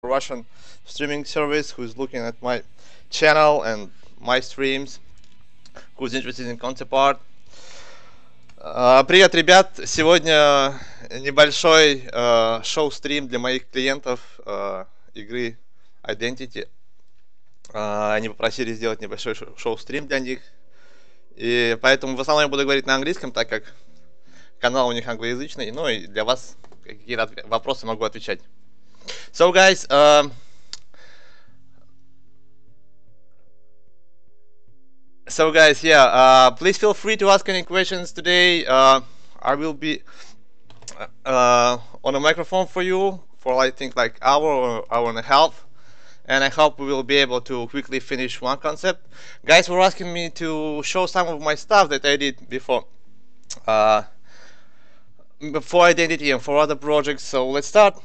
Russian streaming service who's looking at my channel and my streams, who's interested in concept art. Привет, ребят! Сегодня небольшой шоу-стрим для моих клиентов игры Identity. Они попросили сделать небольшой шоу-стрим для них. И поэтому в основном я буду говорить на английском, так как канал у них англоязычный. Ну и для вас какие-то вопросы могу отвечать. So guys, please feel free to ask any questions today. I will be on a microphone for you for I think like hour or hour and a half, and I hope we will be able to quickly finish one concept. Guys were asking me to show some of my stuff that I did before Identity and for other projects. So let's start.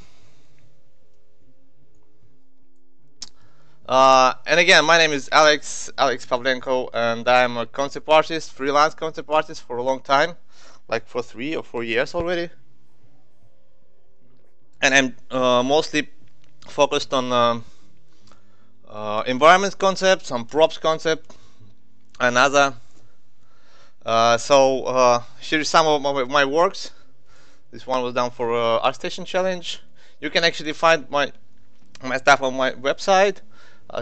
And again, my name is Alex Pavlenko, and I'm a concept artist, freelance concept artist for a long time, like for 3 or 4 years already. And I'm mostly focused on environment concepts, on props concept, and other. Here's some of my works. This one was done for ArtStation Challenge. You can actually find my stuff on my website,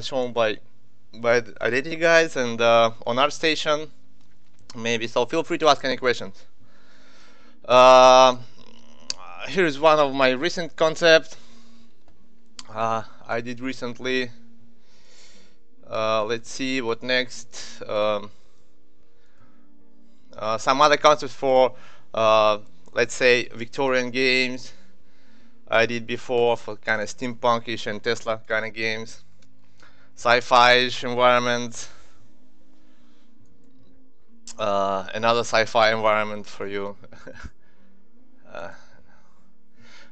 shown by the Identity guys, and on ArtStation maybe. So feel free to ask any questions. Here's one of my recent concepts I did recently. Let's see what next. Some other concepts for let's say Victorian games I did before, for kind of steampunkish and Tesla kind of games. Sci-fi-ish environment, another sci-fi environment for you.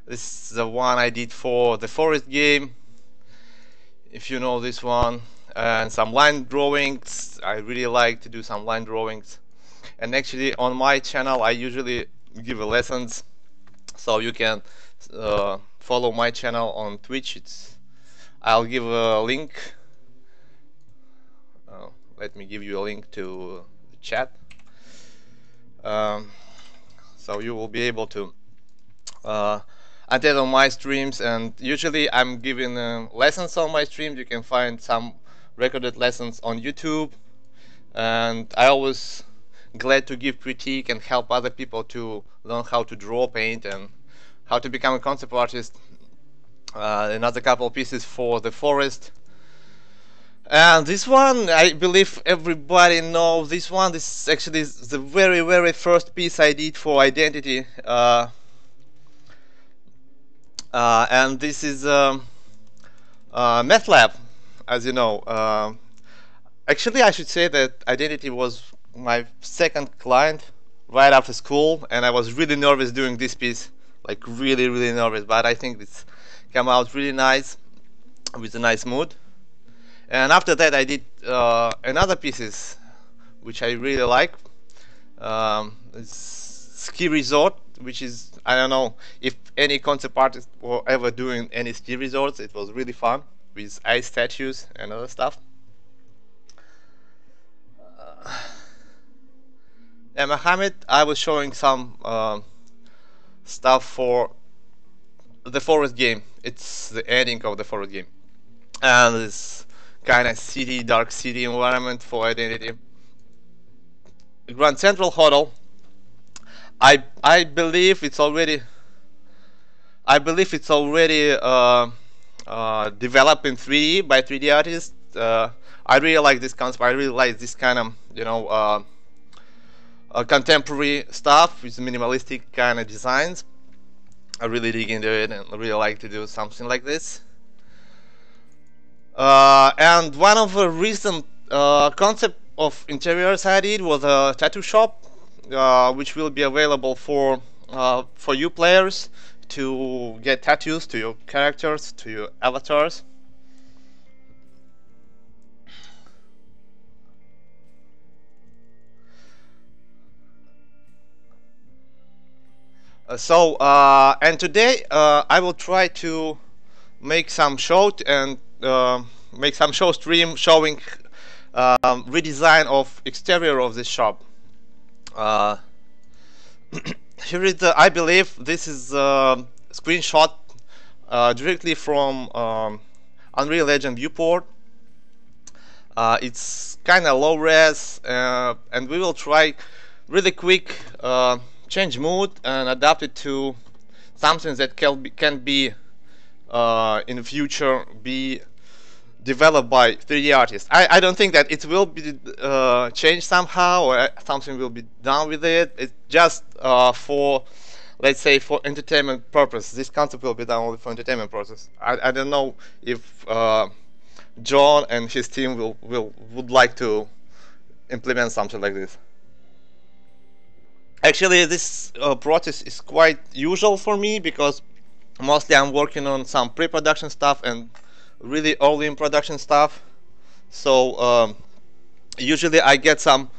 This is the one I did for the forest game, if you know this one, and some line drawings. I really like to do some line drawings, and actually on my channel I usually give lessons, so you can follow my channel on Twitch. I'll give a link. Let me give you a link to the chat, so you will be able to attend on my streams. And usually I'm giving lessons on my streams. You can find some recorded lessons on YouTube, and I always glad to give critique and help other people to learn how to draw, paint, and how to become a concept artist. Another couple of pieces for the forest. And this one, I believe everybody knows this one. This is actually the very first piece I did for Identity. And this is MATLAB, as you know. Actually, I should say that Identity was my second client right after school, and I was really nervous doing this piece, like really nervous, but I think it's come out really nice, with a nice mood. And after that I did another pieces which I really like. It's Ski Resort, which is, I don't know if any concept artist were ever doing any ski resorts. It was really fun with ice statues and other stuff. And Mohammed, I was showing some stuff for the forest game. It's the ending of the forest game, and this kind of dark city environment for Identity. Grand Central Hotel, I believe it's already developed in 3D by 3D artists. I really like this concept. I really like this kind of contemporary stuff with minimalistic kind of designs. I really dig into it and really like to do something like this. And one of the recent concept of interiors I did was a tattoo shop, which will be available for you players to get tattoos to your characters, to your avatars. And today I will try to make some show and make some show stream showing redesign of exterior of this shop. Here is the, I believe this is a screenshot directly from Unreal Engine viewport. It's kind of low res, and we will try really quick change mood and adapt it to something that can be in the future be developed by 3D artists. I don't think that it will be changed somehow or something will be done with it. It's just for, let's say, for entertainment purpose. This concept will be done only for entertainment purpose. I don't know if John and his team would like to implement something like this. Actually, this process is quite usual for me because mostly I'm working on some pre-production stuff and really early in production stuff. So usually I get some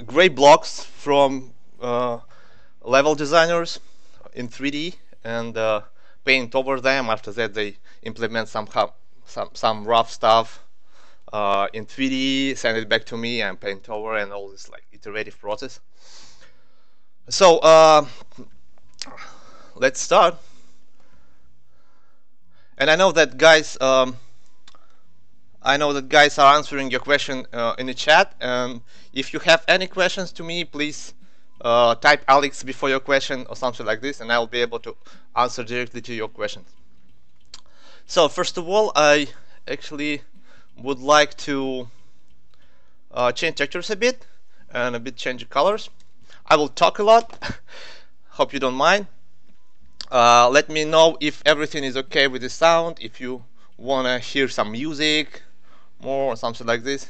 great blocks from level designers in 3D and paint over them. After that, they implement some rough stuff in 3D, send it back to me, and paint over, and all this like iterative process. So let's start. And I know that guys are answering your question in the chat. And if you have any questions to me, please type Alex before your question or something like this, and I will be able to answer directly to your questions. So first of all, I actually would like to change textures a bit and a bit change the colors. I will talk a lot. Hope you don't mind. Let me know if everything is okay with the sound, if you want to hear some music more or something like this.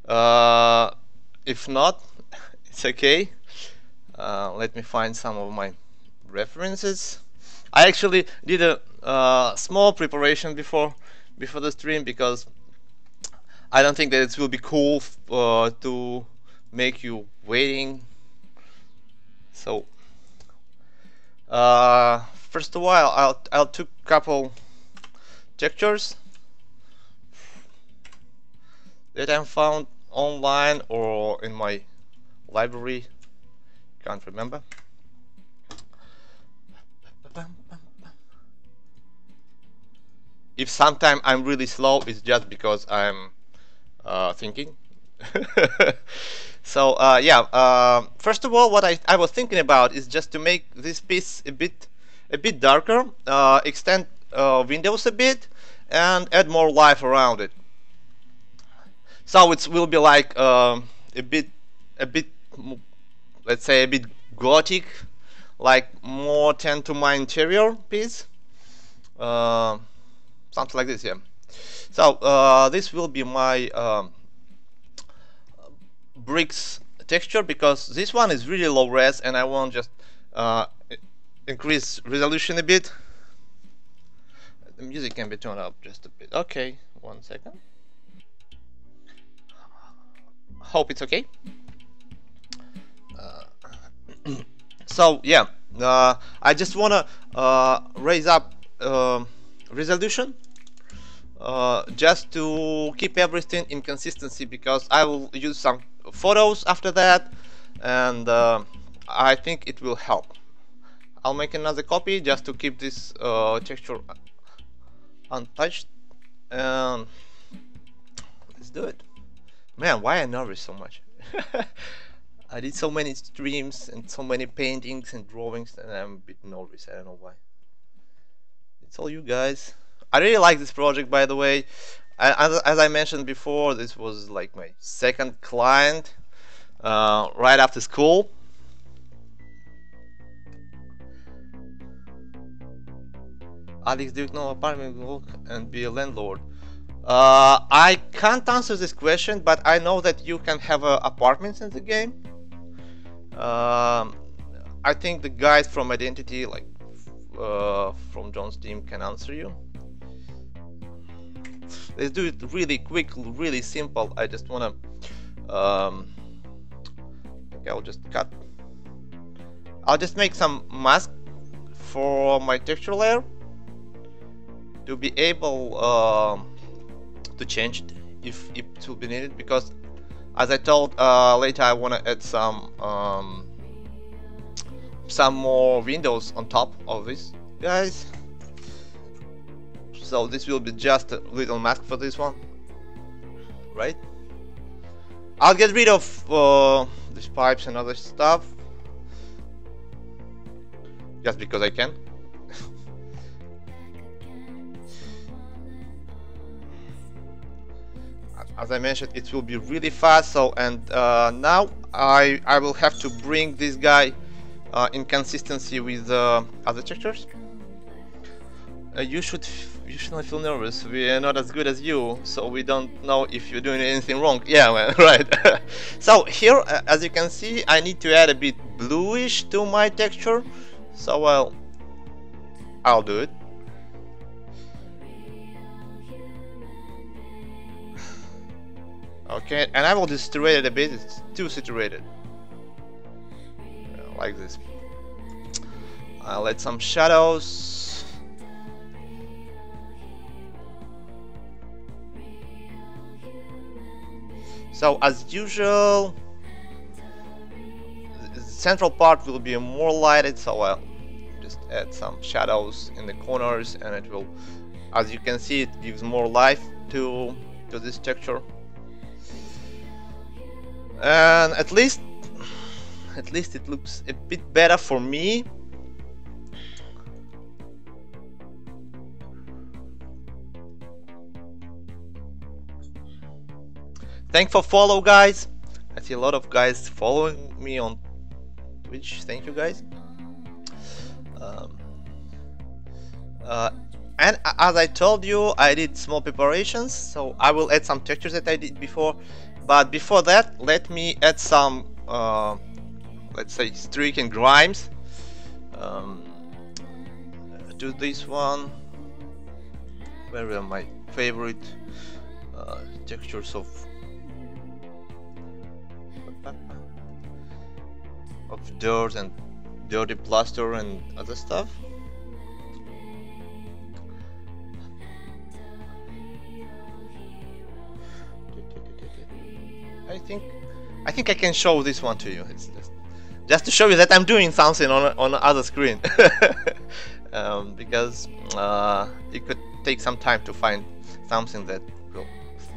If not, it's okay. Let me find some of my references. I actually did a small preparation before the stream because I don't think that it will be cool to make you waiting. So first of all, I'll took a couple textures that I found online or in my library. Can't remember. If sometime I'm really slow, it's just because I'm thinking. So yeah, first of all, what I was thinking about is just to make this piece a bit darker, extend windows a bit, and add more life around it. So it will be like a bit, let's say a bit gothic, like more tend to my interior piece, something like this, yeah. So this will be my bricks texture because this one is really low res and I want just increase resolution a bit. The music can be turned up just a bit. Okay, 1 second. Hope it's okay. So yeah, I just wanna raise up resolution just to keep everything in consistency because I will use some photos after that, and I think it will help. I'll make another copy just to keep this texture untouched, and let's do it. Man, why am I nervous so much? I did so many streams and so many paintings and drawings, and I'm a bit nervous. I don't know why. It's all you guys. I really like this project, by the way. As I mentioned before, this was like my second client right after school. Alex, do you know apartment will and be a landlord? I can't answer this question, but I know that you can have apartments in the game. I think the guys from Identity, like from John's team, can answer you. Let's do it really quick, really simple. I just wanna okay, I'll just make some mask for my texture layer, to be able to change it if it will be needed, because as I told later, I want to add some more windows on top of this, guys. So this will be just a little mask for this one, right? I'll get rid of these pipes and other stuff just because I can. As I mentioned, it will be really fast. So, and now I will have to bring this guy in consistency with other textures. You should not feel nervous. We are not as good as you, so we don't know if you're doing anything wrong. Yeah, well, right. So here, as you can see, I need to add a bit bluish to my texture. So I'll do it. Okay, and I will just saturate it a bit. It's too saturated. Like this. I'll add some shadows. So as usual, the central part will be more lighted, so I'll just add some shadows in the corners, and it will, as you can see, it gives more life to this texture. And at least it looks a bit better for me. Thanks for follow, guys. I see a lot of guys following me on Twitch. Thank you, guys. And as I told you, I did small preparations, so I will add some textures that I did before. But before that, let me add some, let's say, streak and grimes to this one. Where are my favorite textures of dirt and dirty plaster and other stuff? I think I can show this one to you. It's just to show you that I'm doing something on the other screen. Because it could take some time to find something that will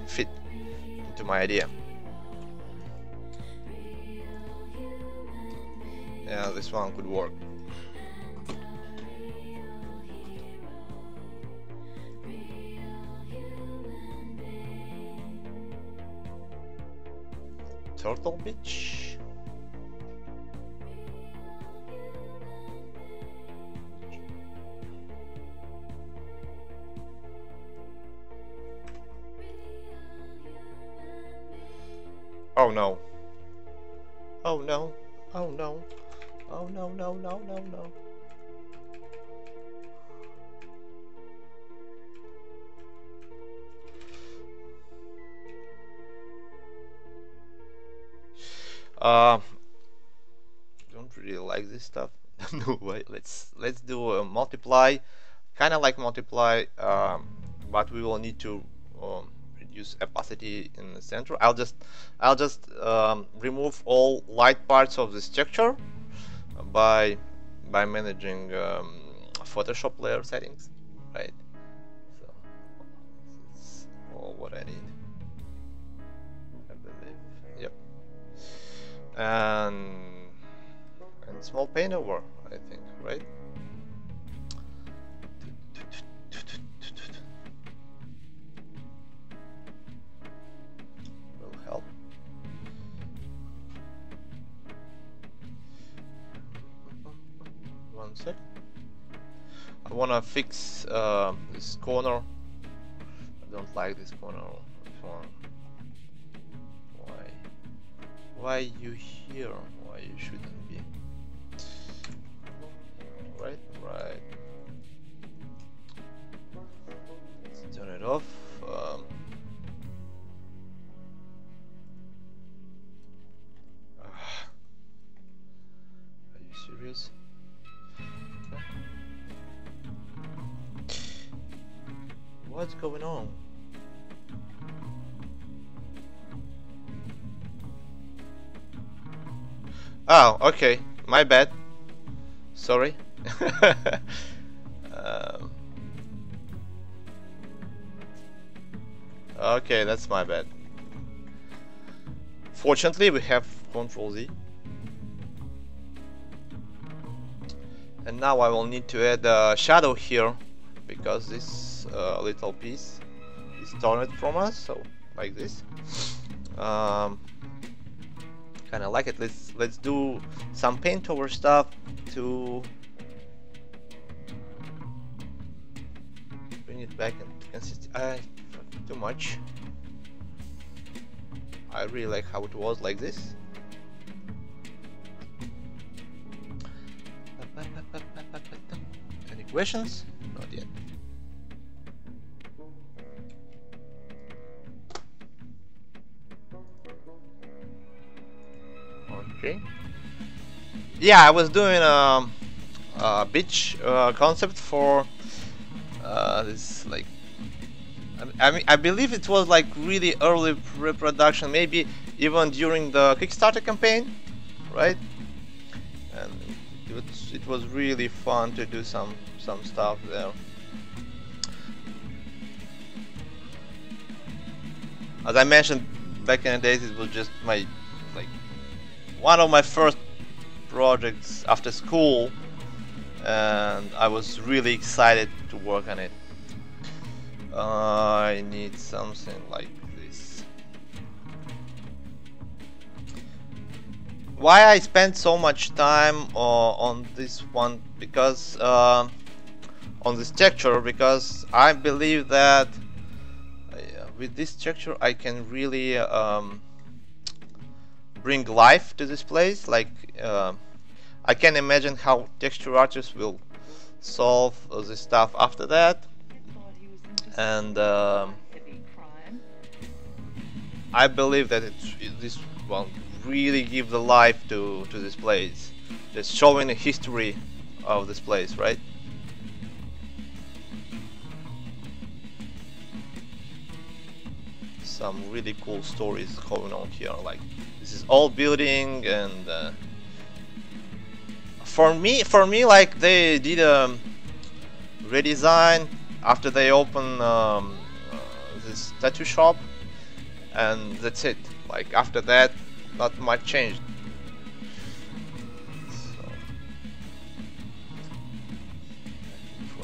fit into my idea. Yeah, this one could work. Turtle Beach. Oh no. Oh no. Oh no. Oh no, no, no, no, no. Don't really like this stuff. No way. Let's do a multiply, kind of like multiply, but we will need to reduce opacity in the center. I'll just remove all light parts of the structure by managing Photoshop layer settings, right? So this is all what I need, I believe. Yep. And small paint over, I think, right? Will help. One sec. I wanna fix this corner. I don't like this corner. This one. Why you here? Why you shouldn't be? Right. Let's turn it off. Are you serious? What's going on? Oh, okay. My bad. Sorry. um, okay, that's my bad. Fortunately, we have Control Z. And now I will need to add a shadow here, because this little piece is torn from us, so like this. Kind of like it. Let's do some paint over stuff to bring it back into consistency. Too much. I really like how it was like this. Any questions? Not yet. Okay. Yeah, I was doing a beach concept for this, like, I mean, I believe it was like really early pre-production, maybe even during the Kickstarter campaign, right? And it was really fun to do some stuff there. As I mentioned, back in the days, it was just my, like, one of my first projects after school, and I was really excited to work on it. I need something like this. Why I spent so much time on this one? Because on this texture, because I believe that with this texture I can really bring life to this place. Like, I can imagine how texture artists will solve this stuff after that, and I believe that this will really give the life to this place, just showing the history of this place, right? Some really cool stories going on here. Like, this is all building, and for me, like, they did a redesign after they opened this tattoo shop, and that's it. Like, after that, not much changed. So,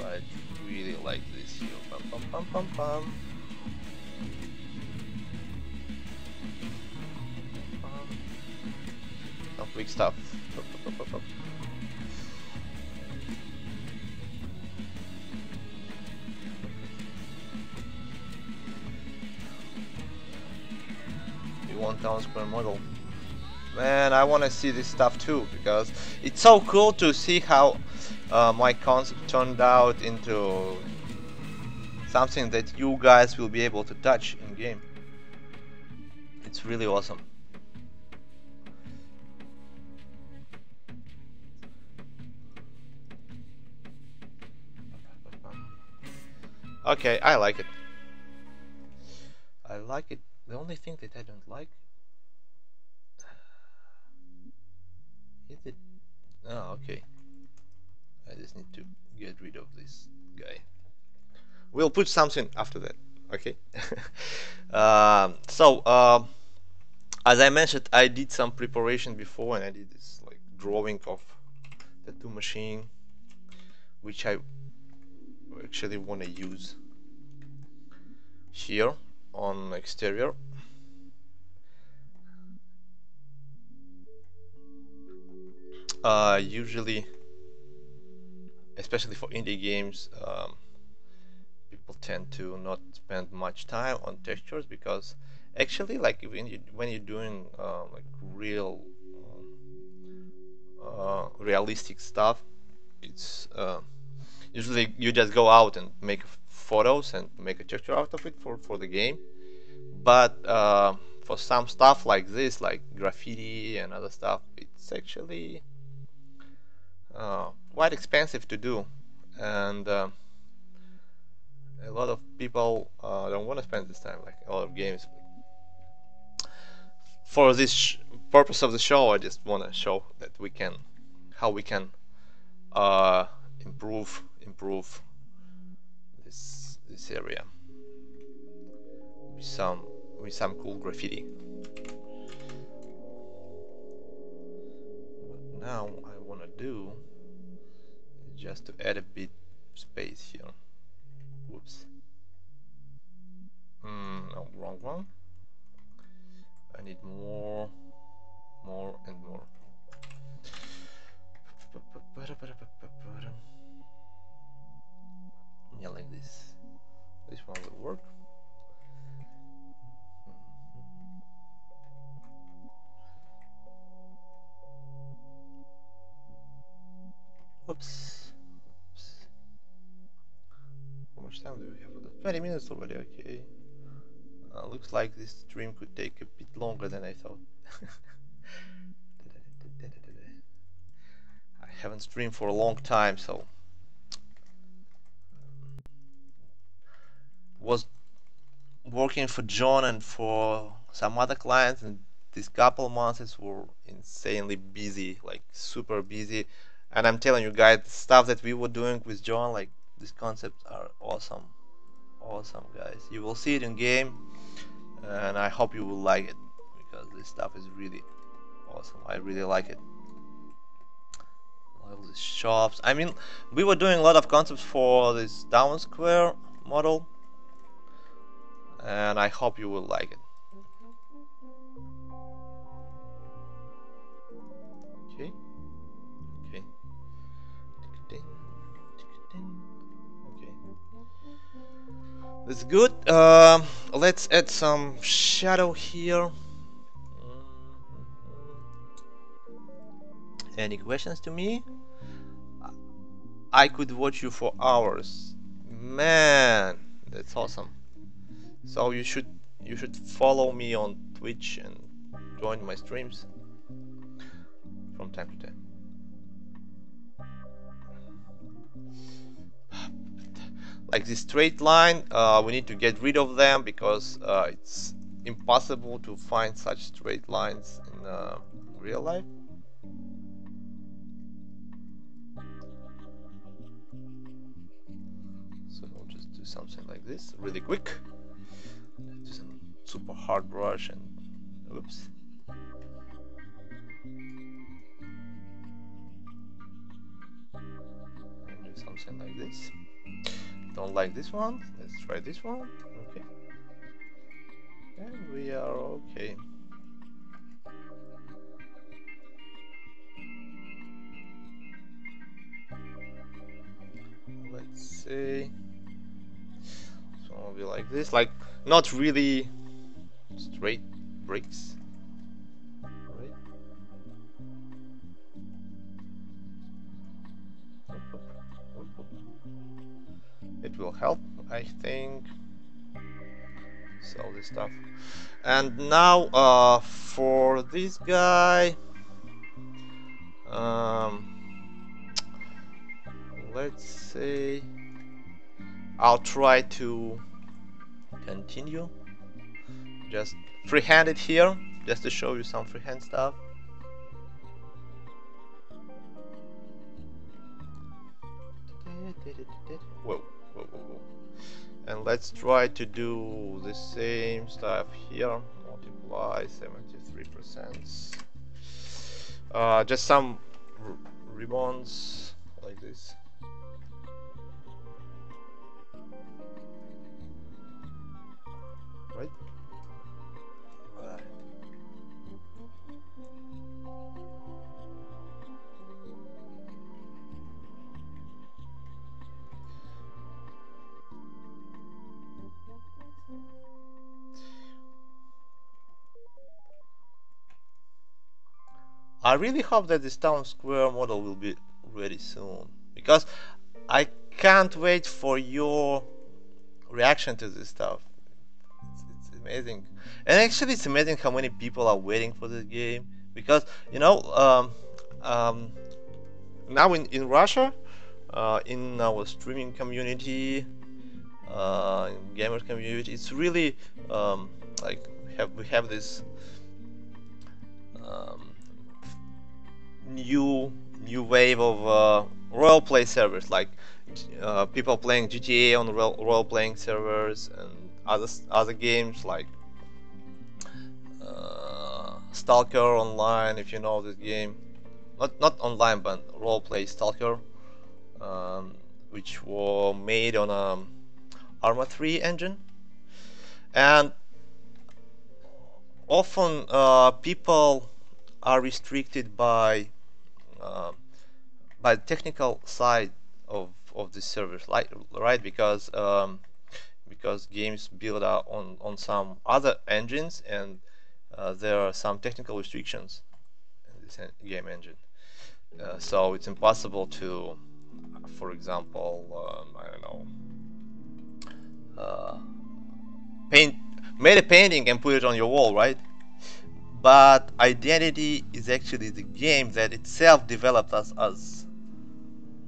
I really like this here. Bum, bum, bum, bum, bum. Some quick stuff. $1,000 square model. Man, I want to see this stuff too, because it's so cool to see how my concept turned out into something that you guys will be able to touch in game. It's really awesome. Okay, I like it. I like it. The only thing that I don't like is it. Oh, okay. I just need to get rid of this guy. We'll put something after that. Okay. As I mentioned, I did some preparation before, and I did this, like, drawing of tattoo machine, which I actually want to use here on exterior. Usually, especially for indie games, people tend to not spend much time on textures, because actually, like, when you're doing like real realistic stuff, it's usually you just go out and make photos and make a texture out of it for the game. But for some stuff like this, like graffiti and other stuff, it's actually quite expensive to do, and a lot of people don't want to spend this time, like a lot of games. For this purpose of the show, I just want to show that we can, how we can uh, improve this area with some cool graffiti. What now I want to do is just to add a bit space here. Whoops. No, wrong one. I need more and more. Yeah, like this. This one will work. Whoops. Oops. How much time do we have for that? 20 minutes already, okay. Looks like this stream could take a bit longer than I thought. I haven't streamed for a long time, so was working for John and for some other clients, and these couple months were insanely busy, like super busy. And I'm telling you guys, the stuff that we were doing with John, like these concepts are awesome. Awesome, guys. You will see it in game, and I hope you will like it, because this stuff is really awesome. I really like it. All these shops. I mean, we were doing a lot of concepts for this town square model, and I hope you will like it. Okay. Okay. Okay. That's good. Let's add some shadow here. Any questions to me? I could watch you for hours. Man, that's awesome. So you should follow me on Twitch and join my streams from time to time. Like this straight line, we need to get rid of them, because it's impossible to find such straight lines in real life. So we'll just do something like this really quick. Do some super hard brush and oops. And do something like this. Don't like this one. Let's try this one. Okay. And we are okay. Let's see. So it'll be like this, like not really straight bricks. Right? It will help, I think. Sell this stuff. And now for this guy, let's say I'll try to continue just freehand it here, just to show you some freehand stuff. Whoa, whoa, whoa, whoa. And let's try to do the same stuff here. Multiply 73%. Just some ribbons like this. Right? Right. I really hope that this town square model will be ready soon, because I can't wait for your reaction to this stuff. It's amazing, and actually it's amazing how many people are waiting for this game, because you know now in Russia, in our streaming community, gamer community. It's really like we have this um, new wave of role play servers, like people playing GTA on role playing servers, and other games like Stalker Online, if you know this game. Not online, but role play Stalker, which were made on Arma 3 engine. And often people are restricted by the technical side of the servers, right? Because games build on some other engines, and there are some technical restrictions in this game engine. So it's impossible to, for example, I don't know, made a painting and put it on your wall, right? But Identity is actually the game that itself developed as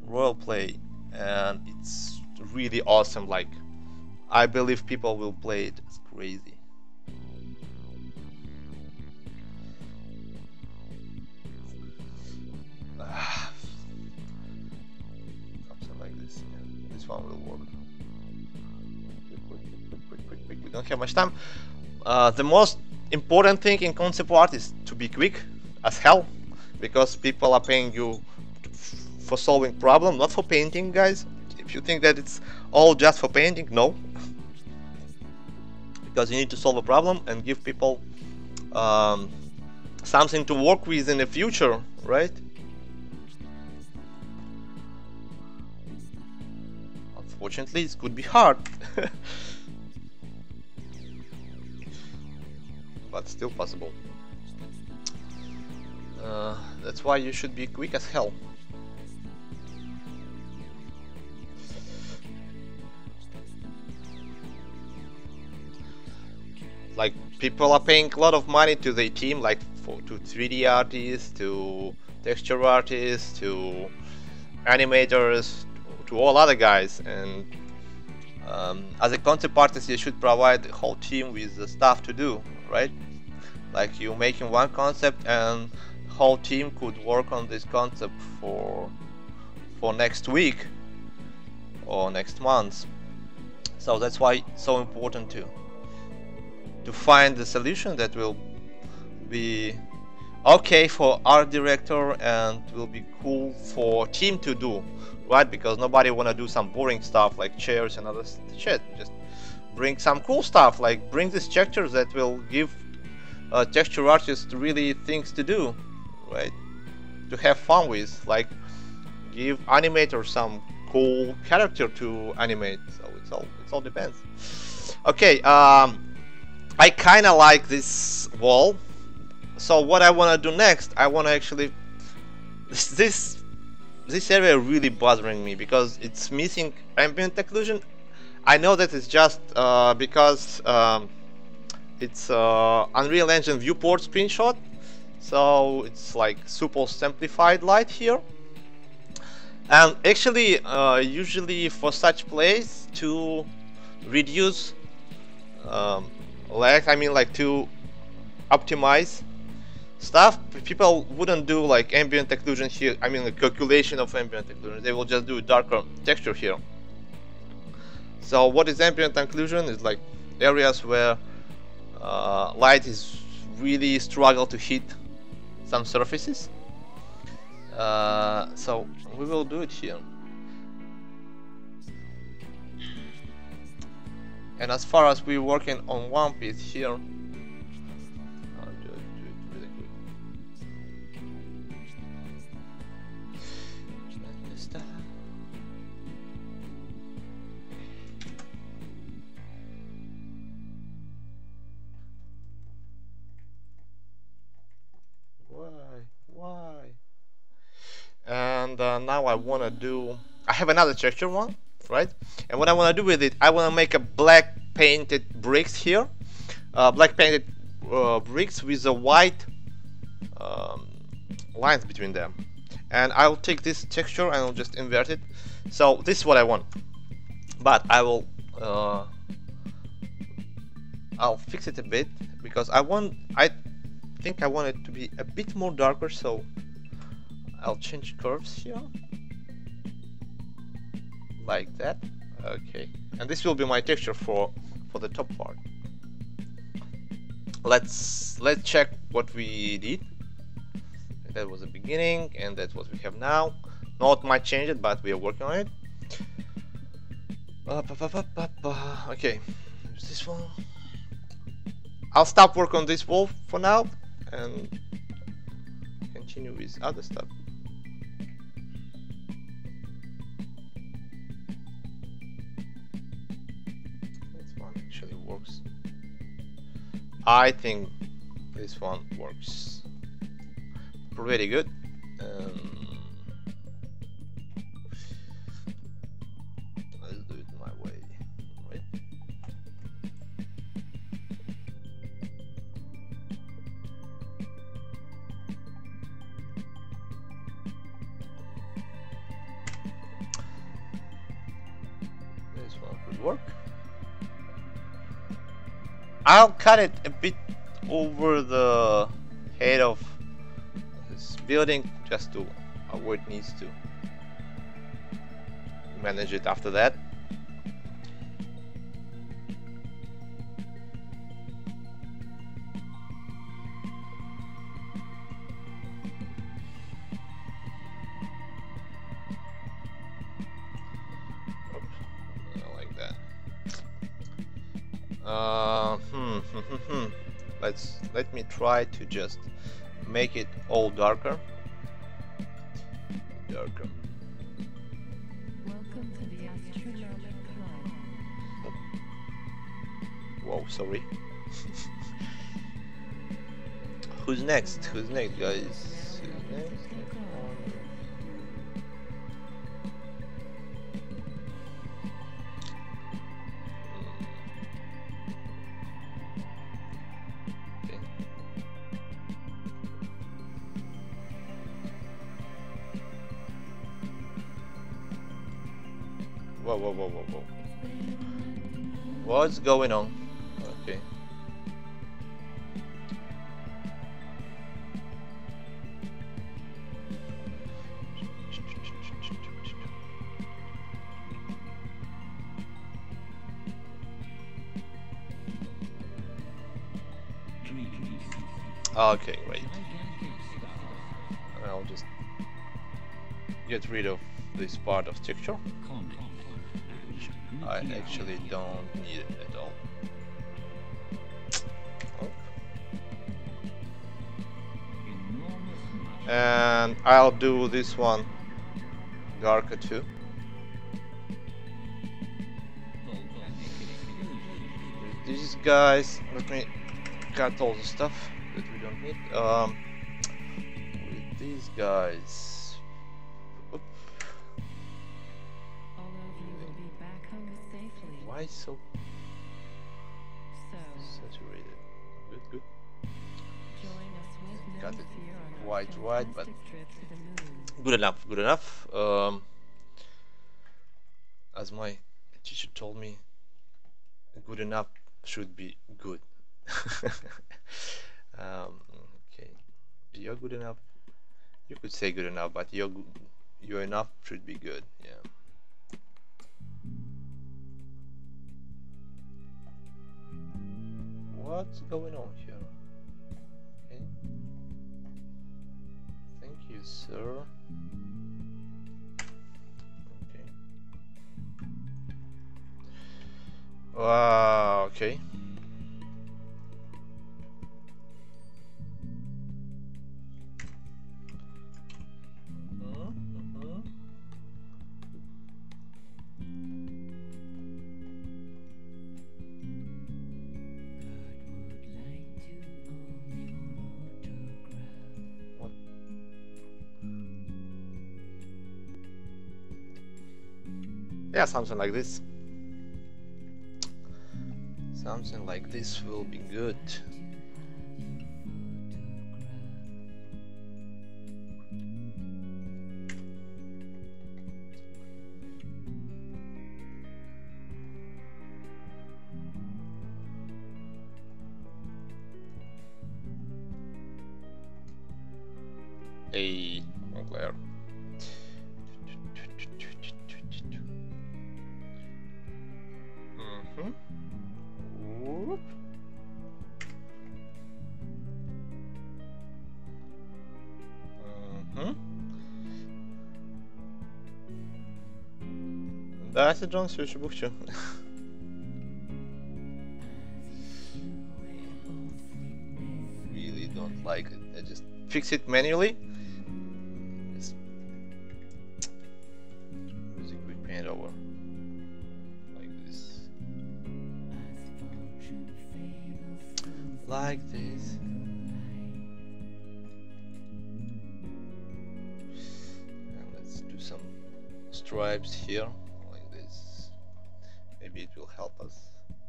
role play, and it's really awesome. Like, I believe people will play it as crazy. Something like this. Yeah. This one will work. Quick. We don't have much time. The most important thing in concept art is to be quick as hell, because people are paying you for solving problem, not for painting, guys. If you think that it's all just for painting, no. Because you need to solve a problem and give people something to work with in the future, right? Unfortunately, it could be hard. But still possible. That's why you should be quick as hell. Like, people are paying a lot of money to their team, like to 3D artists, to texture artists, to animators, to all other guys, and as a concept artist you should provide the whole team with the stuff to do, right? Like, you're making one concept and the whole team could work on this concept for next week or next month. So that's why it's so important to find the solution that will be okay for art director and will be cool for team to do, right? Because nobody wanna do some boring stuff like chairs and other shit. Just bring some cool stuff, like bring these textures that will give texture artists really things to do, right? To have fun with, like give animators some cool character to animate. So it all depends. Okay, I kind of like this wall. So what I want to do next, I want to actually this area really bothering me because it's missing ambient occlusion. I know that it's just because it's Unreal Engine viewport screenshot, so it's like super simplified light here. And actually, usually for such plays, to reduce lag, I mean like to optimize stuff, people wouldn't do like ambient occlusion here, I mean the calculation of ambient occlusion, they will just do a darker texture here. So what is ambient occlusion? Is like areas where light is really struggle to hit some surfaces. So we will do it here. And as far as we're working on one piece here, I'll do it really quick. Why? And now I want to do, I have another texture one, right? And what I want to do with it, I want to make a black painted bricks here, black painted bricks with a white lines between them. And I'll take this texture and I'll just invert it. So this is what I want, but I will Uh, I'll fix it a bit because I think I want it to be a bit more darker, so I'll change curves here like that. Okay, and this will be my texture for the top part. Let's check what we did. That was the beginning, and that's what we have now. Not much changed, but we are working on it. Okay, there's this one. I'll stop work on this wall for now and continue with other stuff. This one actually works. I think this one works pretty good. Let's do it my way, right? This one could work. I'll cut it a bit over the head of this building just to avoid needs to manage it after that. Like that. Let me try to just make it all darker. Darker. Welcome to the astronomic club. Whoa, sorry. Who's next? Who's next, guys? Who's next? Whoa. What's going on? Okay. Okay, great. I'll just get rid of this part of texture. I actually don't need it at all. And I'll do this one darker too. These guys, let me cut all the stuff that we don't need. With these guys. Why so saturated? Good. Got it white, but good enough. As my teacher told me, good enough should be good. Okay, you're good enough. You could say good enough, but your enough should be good. Yeah. What's going on here? Okay. Thank you, sir. Okay. Okay. Yeah, something like this. Something like this will be good. a glare. Whoop. Да, Джон все еще бухчу. Really don't like it. I just fix it manually. Just use a quick paint over like this. Like this. And let's do some stripes here. Maybe it will help us,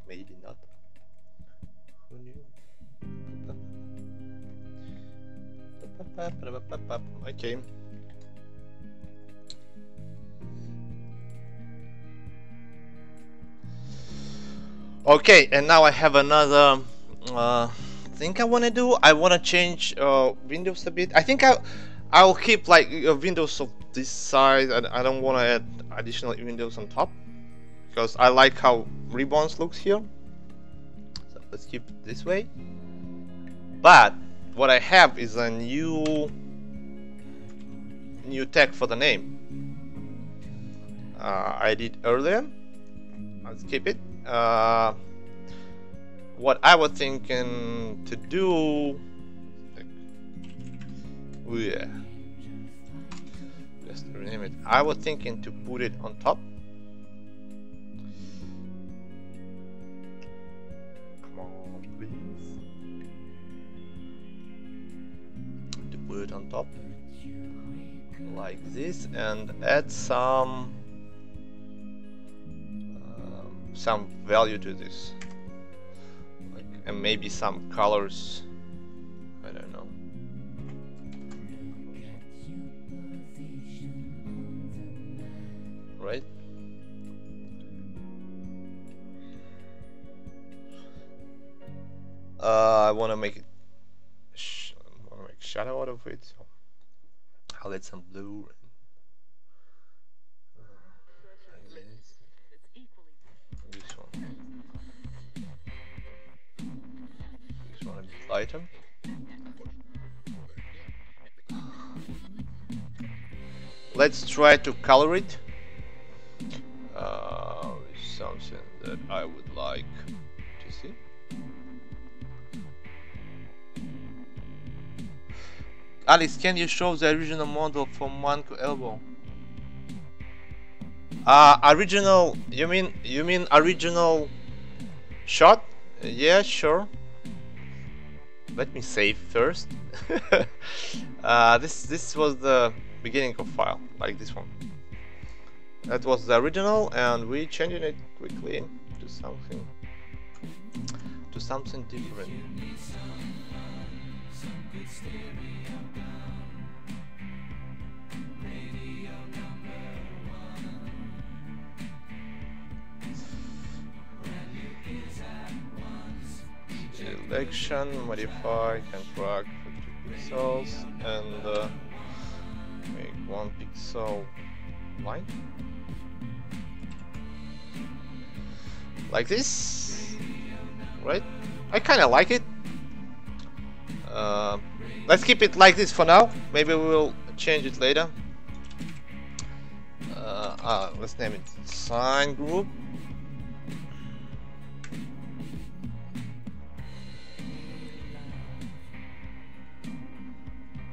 maybe not. Who knew? Okay. Okay, and now I have another thing I want to do. I want to change windows a bit. I think I'll keep like windows of this size. I don't want to add additional windows on top, because I like how ribbons looks here. So let's keep it this way. But what I have is a new tag for the name. I did earlier. Let's keep it. What I was thinking to do, yeah, just to rename it. I was thinking to put it on top. Put it on top like this and add some value to this, like, and maybe some colors. I don't know. Right? I want to make it shadow out of it, so I'll add some blue. This one a bit lighter. Let's try to color it with something that I would like to see. Alex, can you show the original model for Manco elbow? Original? You mean original shot? Yeah, sure. Let me save first. This was the beginning of file, like this one. That was the original, and we changed it quickly to something different. Selection, modify, contract for 2 pixels, and make 1 pixel line. Like this, right? I kinda like it. Let's keep it like this for now. Maybe we'll change it later. Let's name it sign group.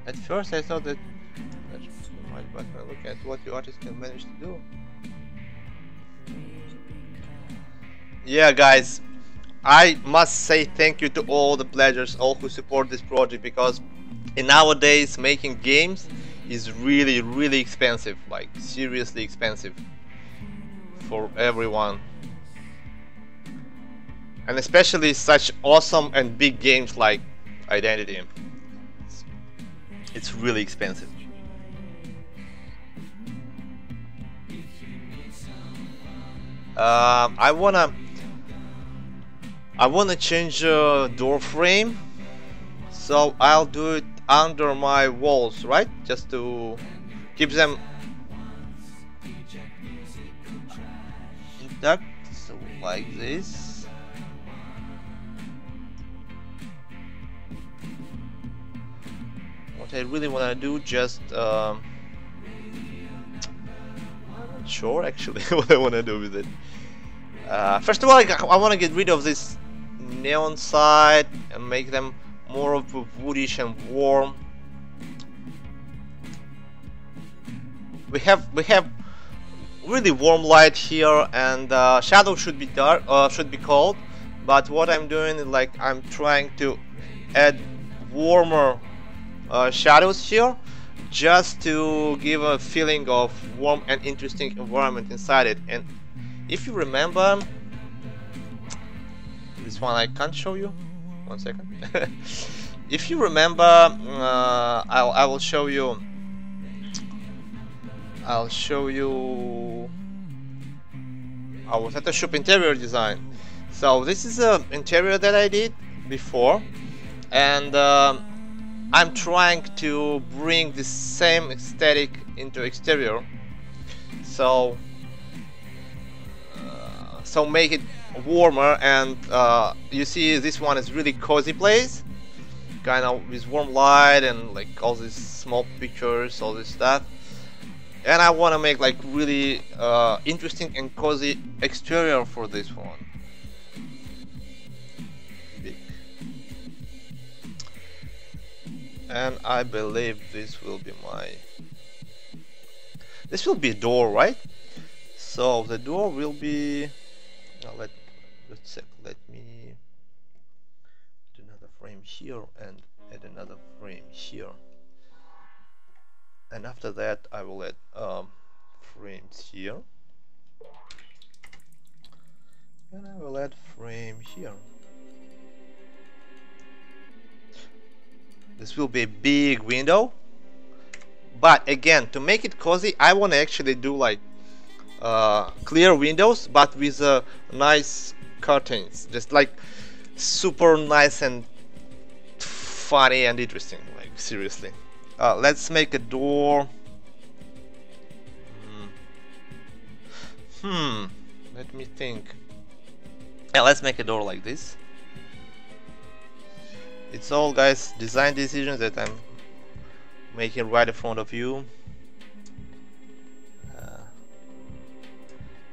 At first I thought that that's too much, but look at what the artist can manage to do. Yeah, guys, I must say thank you to all the pledgers, all who support this project, because in nowadays making games is really expensive, like seriously expensive for everyone, and especially such awesome and big games like Identity. It's really expensive. I wanna change door frame, so I'll do it under my walls, right? Just to keep them intact, so like this. What I really want to do, just I'm not sure actually what I want to do with it. First of all, I want to get rid of this neon side and make them more of a woodish and warm. We have really warm light here, and shadow should be dark, should be cold. But what I'm doing is like I'm trying to add warmer shadows here, just to give a feeling of warm and interesting environment inside it. And if you remember, this one I can't show you. 1 second. If you remember, I will show you. I'll show you our Photoshop interior design. So this is an interior that I did before, and I'm trying to bring the same aesthetic into exterior. So make it warmer, and you see this one is really cozy place, kind of with warm light and like all these small pictures, all this stuff. And I want to make like really interesting and cozy exterior for this one. Big. And I believe this will be this will be a door, right? So the door will be, let me do another frame here and add another frame here, and after that I will add frames here, and I will add frame here. This will be a big window, but again, to make it cozy, I want to actually do like clear windows, but with nice curtains, just like super nice and funny and interesting, like seriously. Let's make a door. Let me think. Yeah, let's make a door like this. It's all, guys, design decisions that I'm making right in front of you.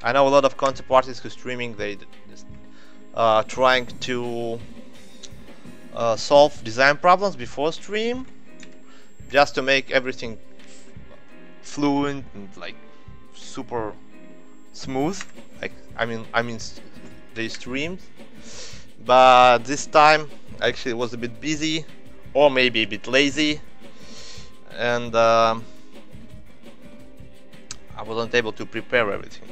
I know a lot of concept artists who streaming, they just trying to solve design problems before stream, just to make everything fluent and like super smooth. Like I mean they streamed, but this time actually it was a bit busy, or maybe a bit lazy, and I wasn't able to prepare everything.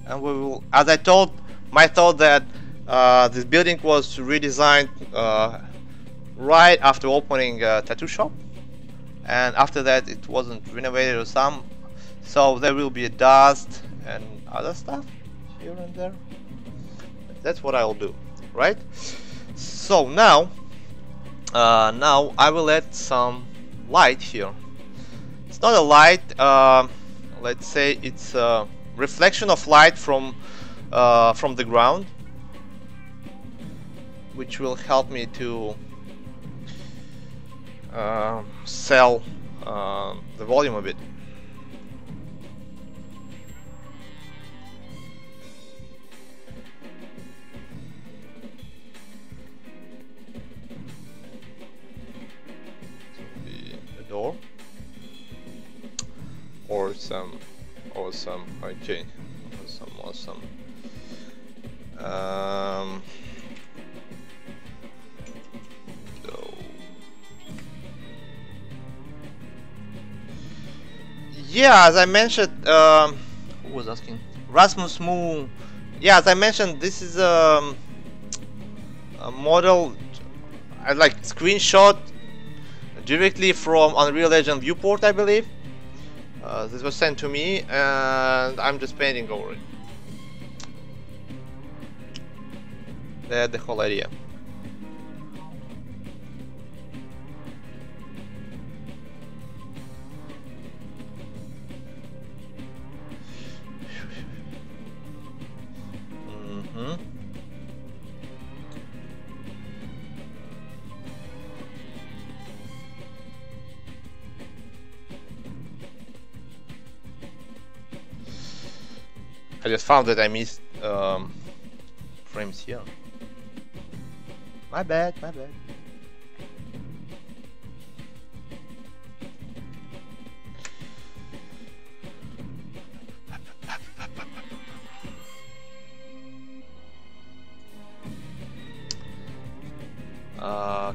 And we will, as I told, my thought that this building was redesigned right after opening a tattoo shop, and after that it wasn't renovated or some, so there will be a dust and other stuff here and there. That's what I'll do, right? So now I will add some light here. It's not a light, let's say it's a reflection of light from the ground, which will help me to sell the volume a bit. The door or some awesome, okay, awesome. So yeah, as I mentioned, who was asking? Rasmus Moo. Yeah, as I mentioned, this is a model I like screenshot directly from Unreal Engine viewport, I believe. This was sent to me, and I'm just painting over it. That's the whole idea. Mm-hmm. I just found that I missed frames here. My bad, my bad.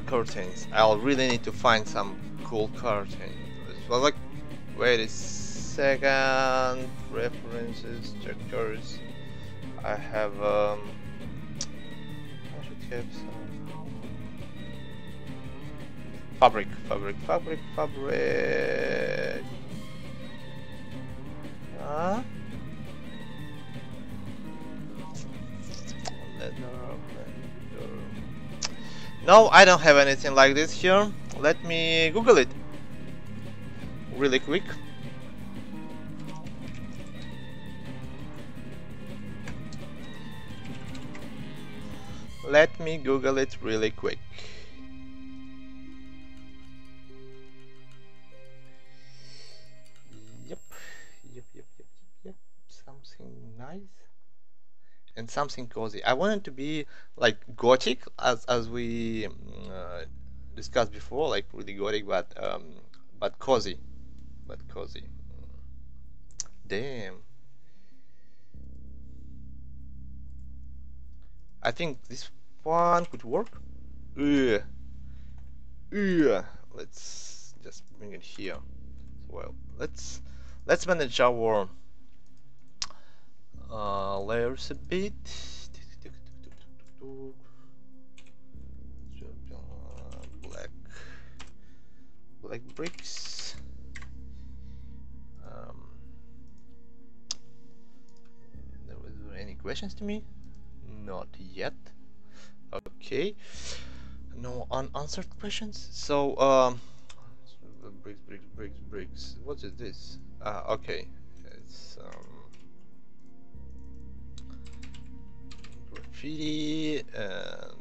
Curtains. I'll really need to find some cool curtains. Well, like, wait a second. References, checkers. I have I should have some fabric. Huh? No, I don't have anything like this here. Let me Google it really quick. Let me Google it really quick. Yep. Something nice and something cozy. I want it to be like gothic, as we discussed before, like really gothic, but cozy, but cozy. Damn. I think this one could work. Ugh. Ugh. Let's just bring it here. Well, let's manage our layers a bit. Black bricks. Was there any questions to me? Not yet. Okay. No unanswered questions. So bricks. What is this? Okay. It's graffiti and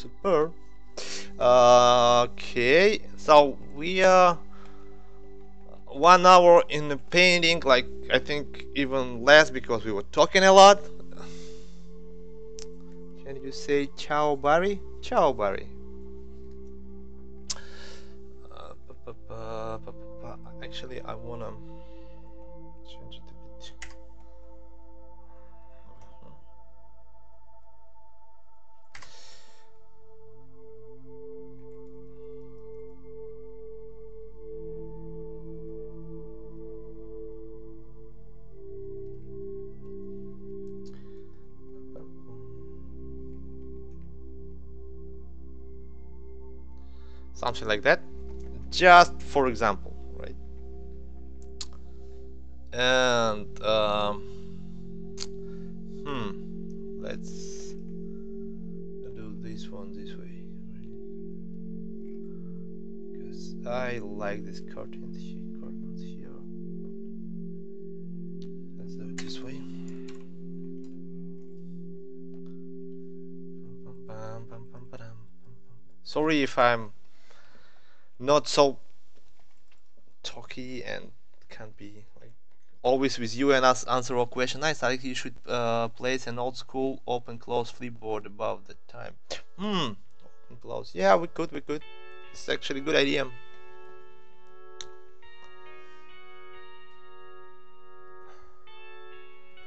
Super. Okay, so we are 1 hour in the painting, like I think even less because we were talking a lot. Can you say ciao, Barry? Ciao, Barry. Actually, I wanna change it a bit. Something like that, just for example, right? And let's do this one this way, because I like this curtains here. Let's do it this way. Sorry if I'm not so talky and can't be like always with you and answer all questions. I think you should place an old school open close flipboard above the time. Open close. Yeah, we could. It's actually a good idea.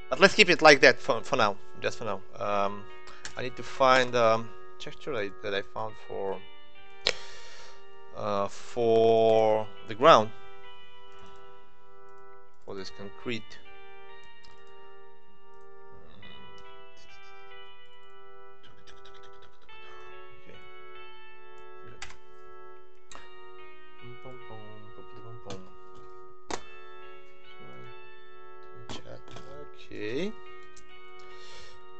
But let's keep it like that for now. Just for now. I need to find texture that I found for the ground, for this concrete. Okay.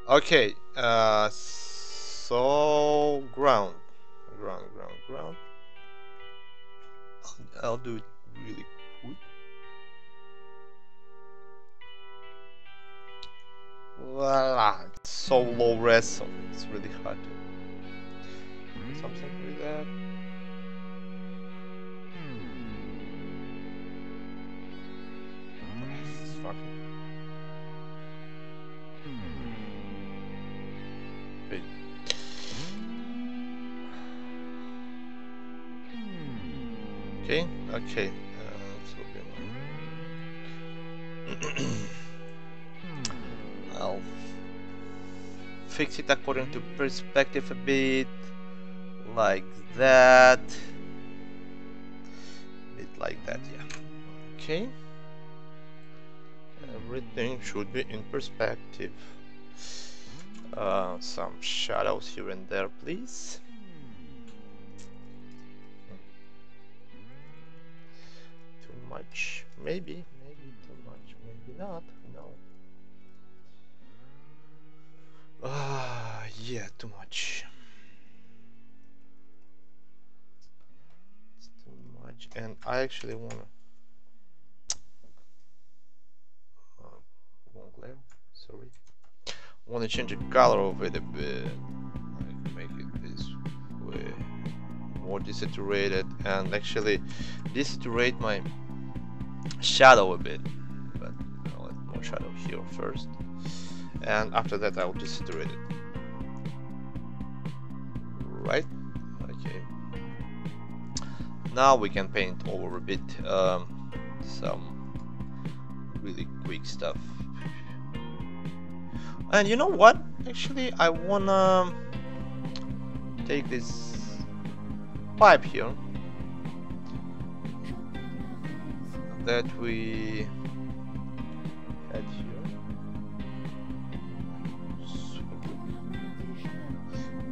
Okay. So ground. I'll do it really quick. Voila! It's so low res, so it's really hard to do something with that. Fuck it. Wait. Okay. I'll fix it according to perspective a bit, like that. A bit like that, yeah. Okay. Everything should be in perspective. Some shadows here and there, please. Too much, maybe too much, maybe not. No. Yeah, too much. It's too much, and I actually wanna. Wrong layer. Sorry. Want to change the color of it a bit. Like make it this way, more desaturated, and actually desaturate my shadow a bit. But I'll let more shadow here first, and after that I'll desaturate it. Right? Okay. Now we can paint over a bit some really quick stuff. And you know what? Actually, I wanna take this pipe here that we had here,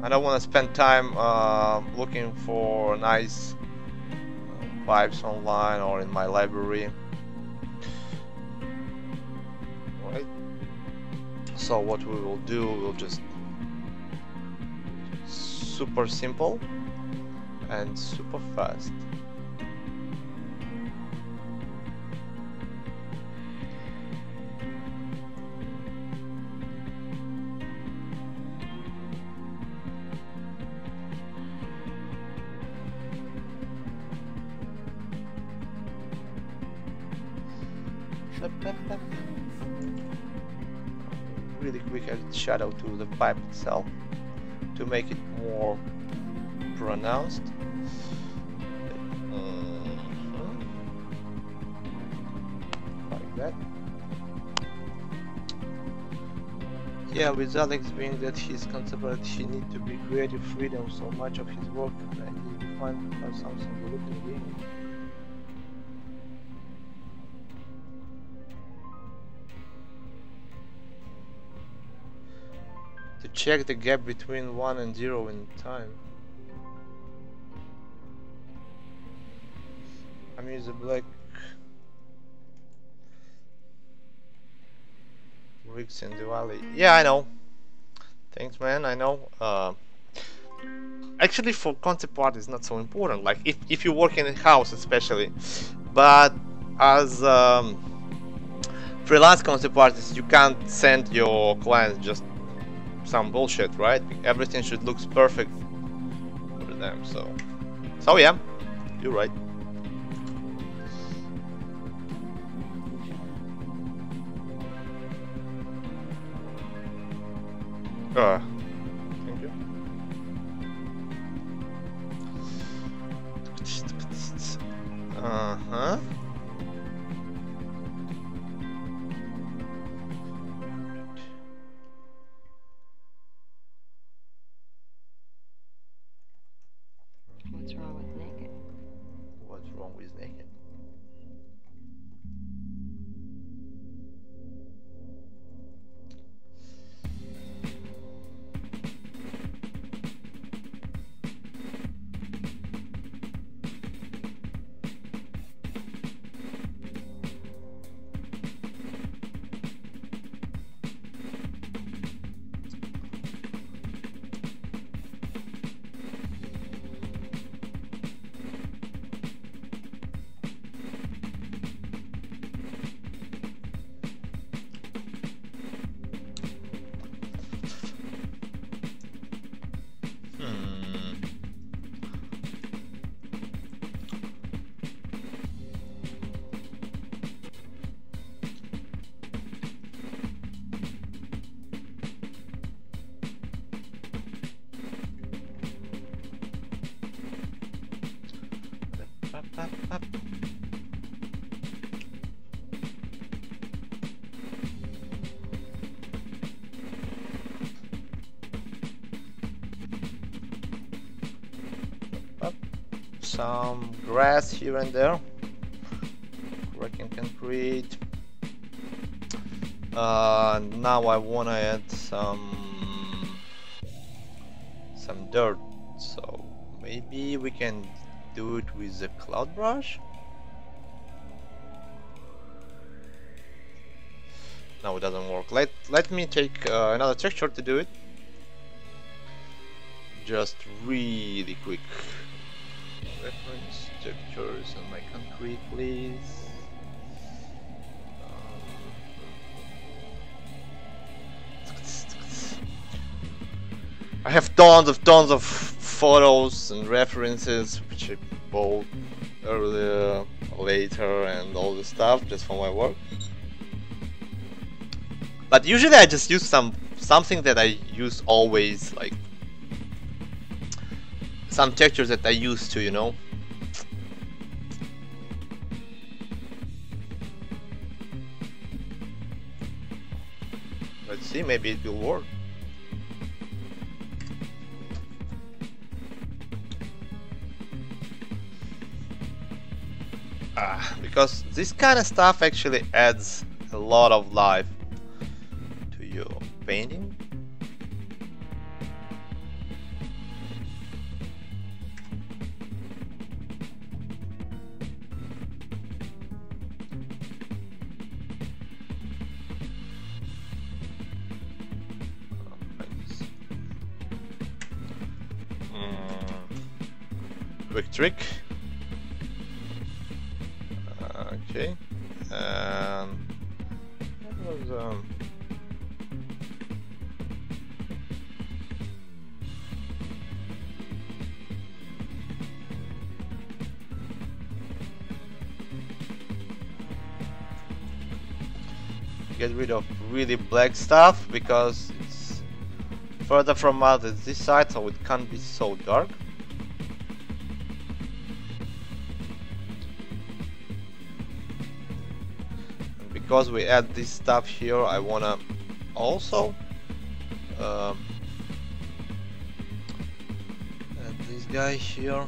and I wanna spend time looking for nice pipes online or in my library. Right? So what we will do, we'll just super simple and super fast. Really quick add shadow to the pipe itself to make it more pronounced. Like that. Yeah, with Alex being that he's considered he need to be creative freedom so much of his work, and he need to find something to look at doing. To check the gap between 1 and 0 in time. I'm using black bricks in the valley. Yeah, I know. Thanks, man. I know. Actually, for concept art, it's not so important. Like if you work in a house, especially, but as freelance concept artist, you can't send your clients just some bullshit, right? Everything should look perfect for them. So yeah, you're right. Thank you. Uh-huh. What's wrong with naked? What's wrong with naked? Some grass here and there, cracking concrete. Now I wanna add some dirt, so maybe we can do it with the cloud brush. No, it doesn't work. Let me take another texture to do it. Just really quick. Reference textures on my concrete, please. I have tons of photos and references which I bought earlier, later, and all the stuff just for my work. But usually I just use something that I use always, like some textures that I used to, you know. Let's see, maybe it will work. Because this kind of stuff actually adds a lot of life to your painting. Quick trick. Okay, that was get rid of really black stuff because it's further from us at this side, so it can't be so dark. And because we add this stuff here, I wanna also add this guy here.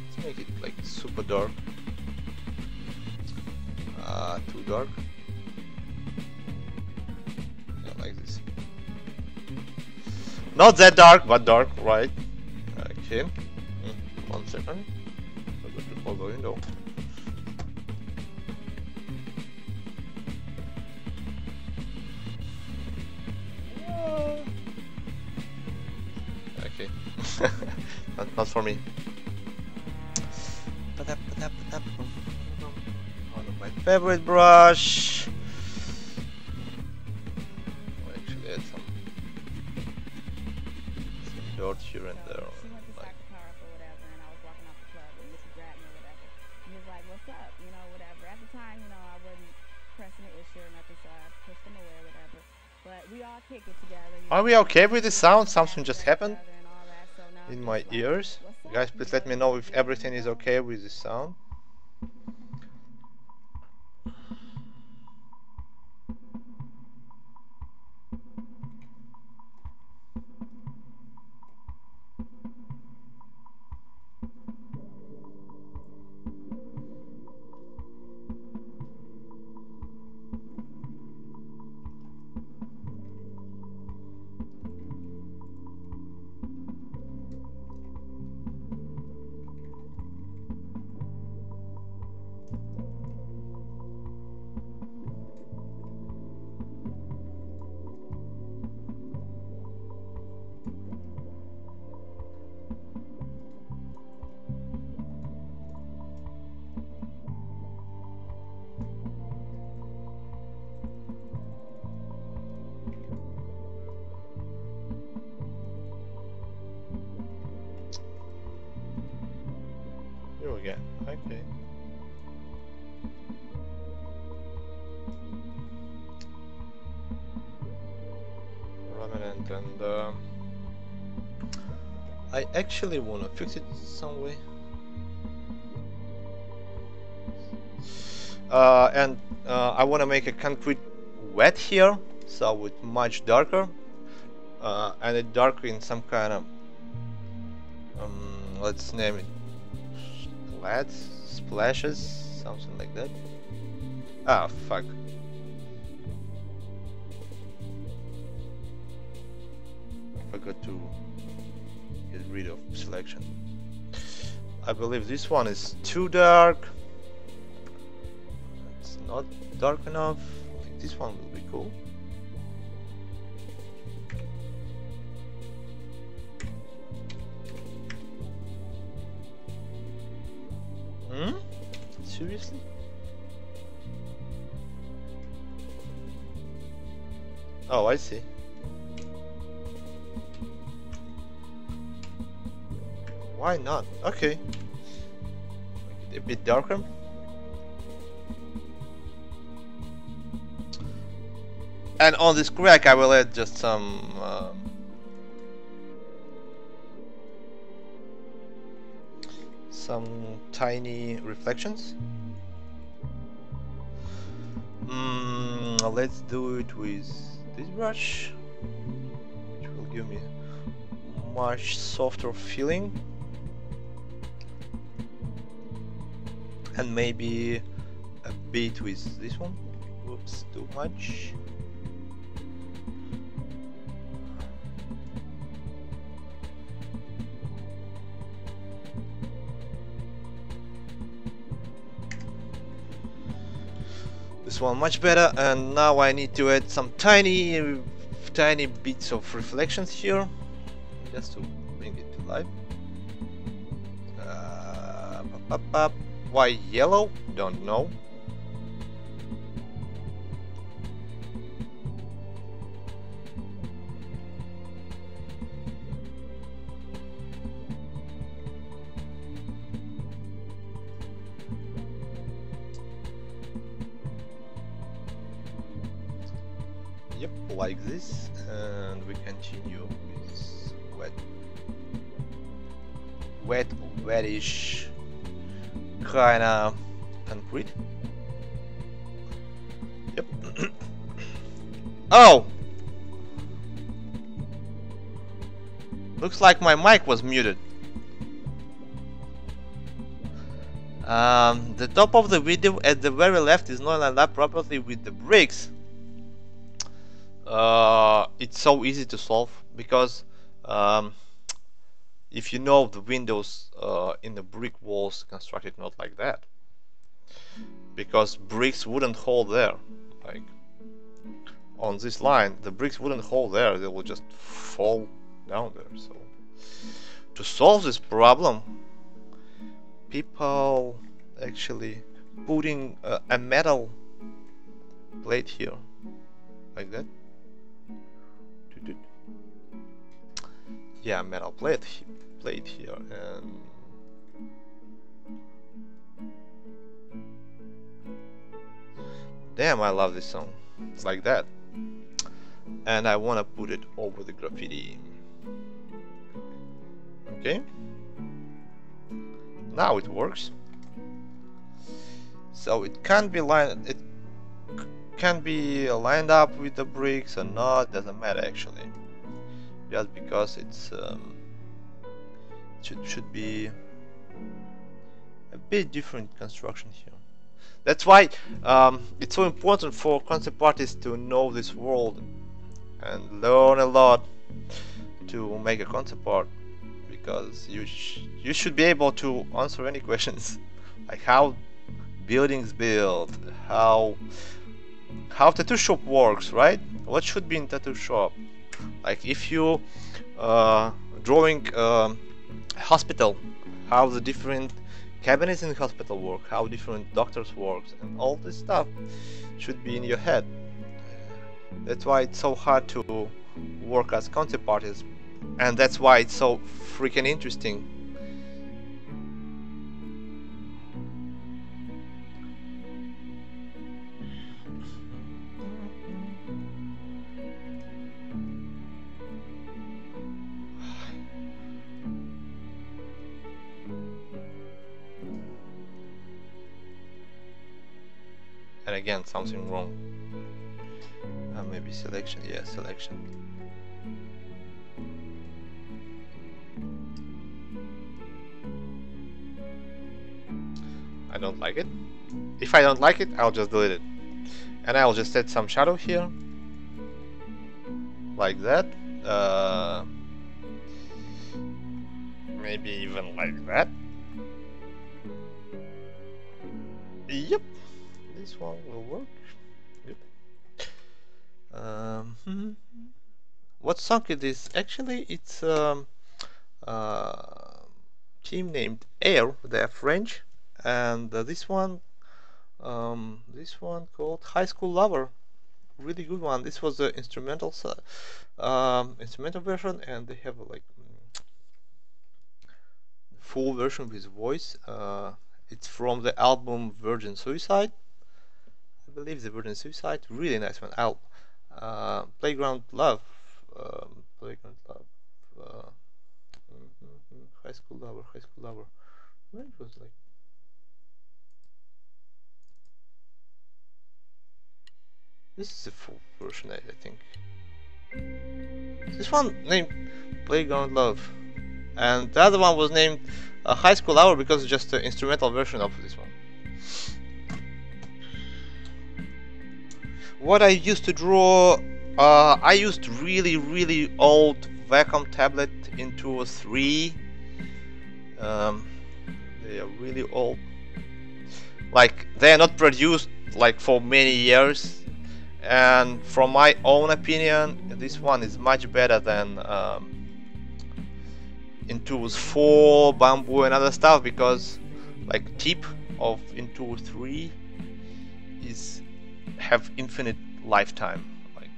Let's make it like super dark. Too dark. Yeah, like this. Not that dark, but dark, right? Okay. 1 second. Forgot to close the window. Okay. not for me. One of my favorite brush. I'll actually add some dirt here and there. She went to soccer park or whatever, and I was walking off the club, and Missy grabbed me or whatever. And he was like, "What's up?" You know, whatever. At the time, you know, I wasn't pressing the issue or nothing, so I pushed him away or whatever. But we all kick it together. Are we okay with the sound? Something just happened in my ears. Guys, please let me know if everything is okay with the sound. Here again. Okay. Remnant, and I actually want to fix it some way. I want to make a concrete wet here, so it's much darker, and it darker in some kind of let's name it splashes, something like that. Ah, fuck. Forgot to get rid of selection. I believe this one is too dark. It's not dark enough. I think this one will be cool. Seriously? Oh, I see. Why not? Okay. Make it a bit darker. And on this crack I will add just some tiny reflections. Let's do it with this brush, which will give me a much softer feeling, and maybe a bit with this one. Whoops, too much. This one much better, and now I need to add some tiny bits of reflections here, just to bring it to life. Why yellow? Don't know. Yep, like this, and we continue with wet, wetish kinda concrete. Yep. Oh! Looks like my mic was muted. The top of the video at the very left is not lined up properly with the bricks. It's so easy to solve because if you know the windows in the brick walls constructed not like that, because bricks wouldn't hold there. Like on this line, the bricks wouldn't hold there; they will just fall down there. So to solve this problem, people actually putting a metal plate here, like that. Yeah, metal plate here, and damn, I love this song. It's like that, and I wanna put it over the graffiti. Okay, now it works. So it can be lined. It can be lined up with the bricks or not. Doesn't matter actually. Just because it's should be a bit different construction here. That's why it's so important for concept artists to know this world and learn a lot to make a concept art, because you should be able to answer any questions like how buildings build, how tattoo shop works, right? What should be in tattoo shop? Like if you drawing hospital, how the different cabinets in the hospital work, how different doctors work, and all this stuff should be in your head. That's why it's so hard to work as concept artist, and that's why it's so freaking interesting. And again, something wrong. Maybe selection. Yeah, selection. I don't like it. If I don't like it, I'll just delete it. And I'll just add some shadow here. Like that. Maybe even like that. Yep. This one will work. Good. What song is this? Actually, it's team named Air. They're French, and this one called High School Lover. Really good one. This was the instrumental version, and they have like full version with voice. It's from the album Virgin Suicide. I believe the Virgin Suicide. Really nice one. Playground Love. Playground Love. High School Lover. High School Lover. Where it was like. This is the full version, I think. This one named Playground Love, and the other one was named High School Hour because it's just the instrumental version of this one. What I used to draw, I used really old Wacom tablet in 203. They are really old. Like they are not produced like for many years. And from my own opinion, this one is much better than Intuos 4, Bamboo, and other stuff, because like tip of Intuos 3 is have infinite lifetime. Like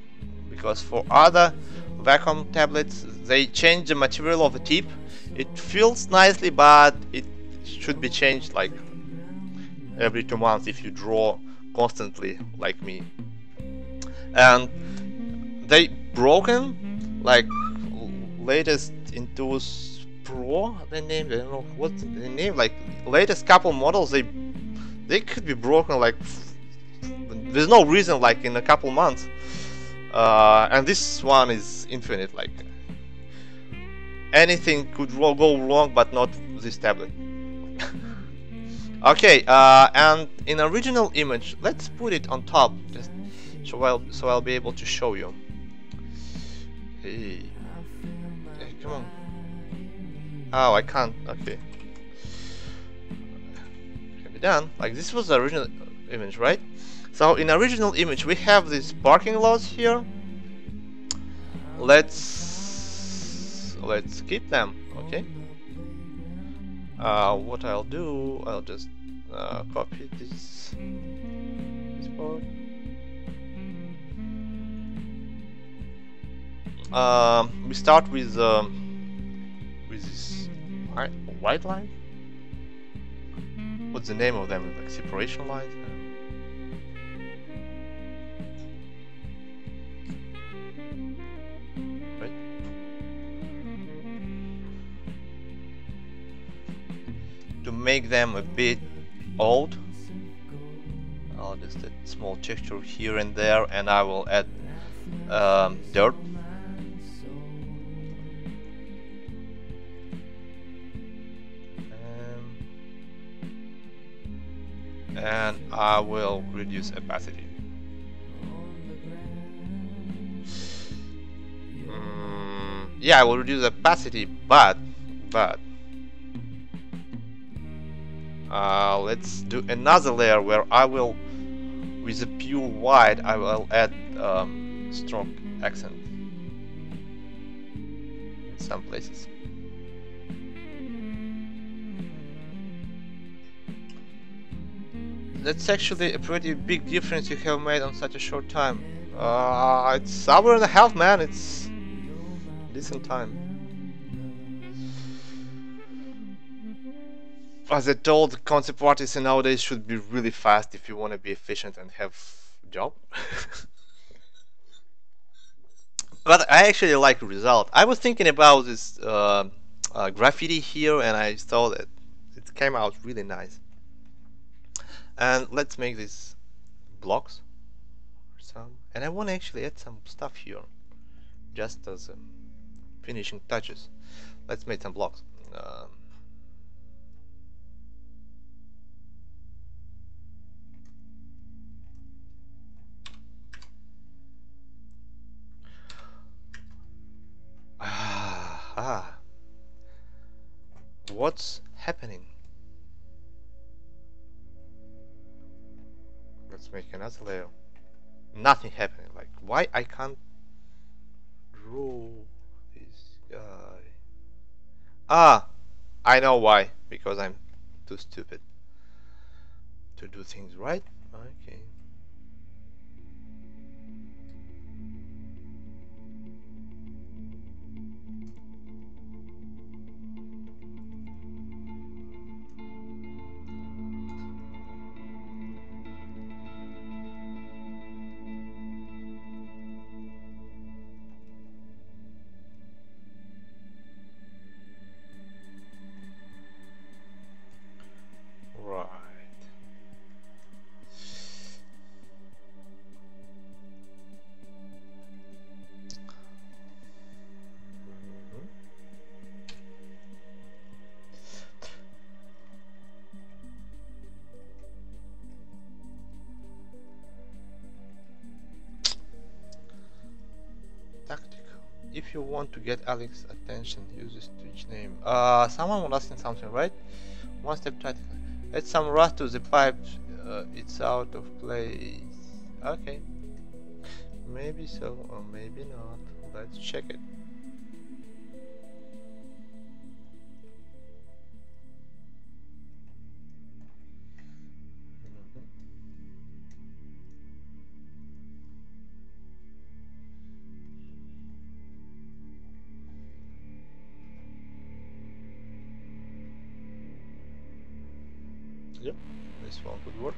because for other Wacom tablets, they change the material of the tip. It feels nicely, but it should be changed like every 2 months if you draw constantly, like me. And they broken, like latest Intuos Pro. They named, I don't know what's the name. Like latest couple models, they could be broken like there's no reason, like in a couple months. And this one is infinite. Like anything could go wrong, but not this tablet. Okay, and in original image, let's put it on top, just so I'll be able to show you. Hey, hey, come on. Oh, I can't. Okay, can be done. Like this was the original image, right? So in original image, we have these parking lots here. Let's keep them. Okay. What I'll do, I'll just copy this part. We start with this white line. What's the name of them? Like separation lines. Right. To make them a bit old, I'll just add small texture here and there, and I will add dirt. And I will reduce opacity. Yeah, I will reduce opacity, but let's do another layer where I will, with a pure white, I will add stroke accent in some places. That's actually a pretty big difference you have made on such a short time. It's hour and a half, man. It's decent time. As I told, concept artists nowadays should be really fast if you want to be efficient and have a job. But I actually like the result. I was thinking about this graffiti here, and I saw that it came out really nice. And let's make these blocks. And I want to actually add some stuff here, just as finishing touches. Let's make some blocks. What's happening? Let's make another layer. Nothing happening. Like, why I can't draw this guy? I know why. Because I'm too stupid to do things right. Okay. If you want to get Alex's attention, use this Twitch name. Someone was asking something, right? One step title. Add some rust to the pipe. It's out of place. Okay. Maybe so, or maybe not. Let's check it. Yep, this one could work.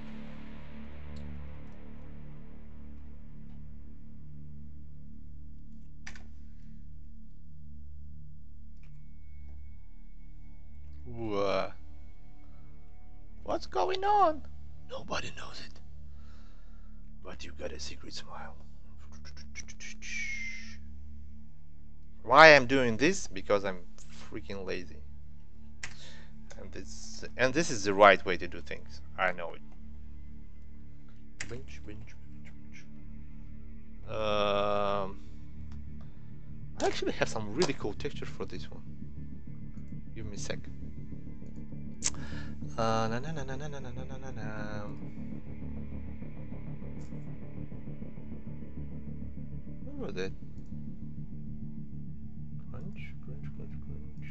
What's going on? Nobody knows it. But you got a secret smile. Why I'm doing this? Because I'm freaking lazy. And this is the right way to do things. I know it. I actually have some really cool textures for this one. Give me a sec. Na na na na na na na na na na. What was it? Crunch, crunch, crunch, crunch.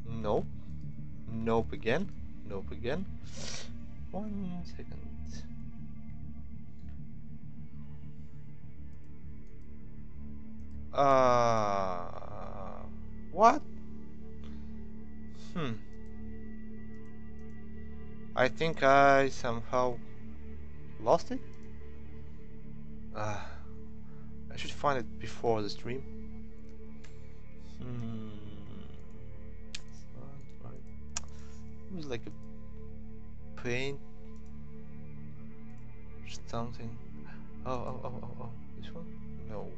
Nope. Nope again. Nope again. 1 second. What? I think I somehow lost it. I should find it before the stream. It's not right. It was like a paint something. Oh, this one? No.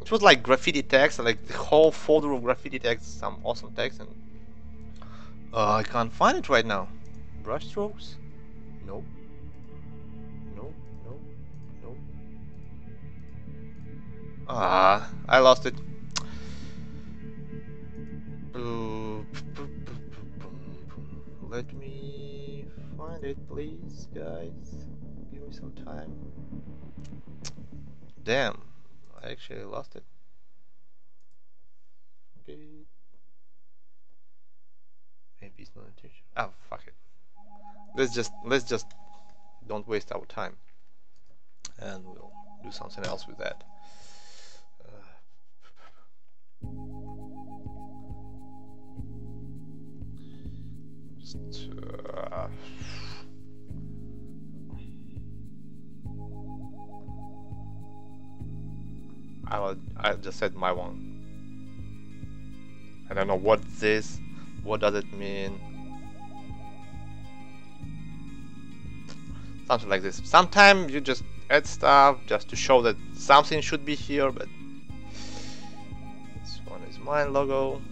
It was like graffiti text, like the whole folder of graffiti text, some awesome text, and I can't find it right now. Brush strokes? Nope. Nope. I lost it. Let me find it, please, guys. Give me some time. Damn, I actually lost it. Okay. Maybe it's not intentional. Oh, fuck it. Let's just don't waste our time, and we'll do something else with that. I just said my one. I don't know what this. What does it mean? Something like this. Sometimes you just add stuff just to show that something should be here, but this one is my logo.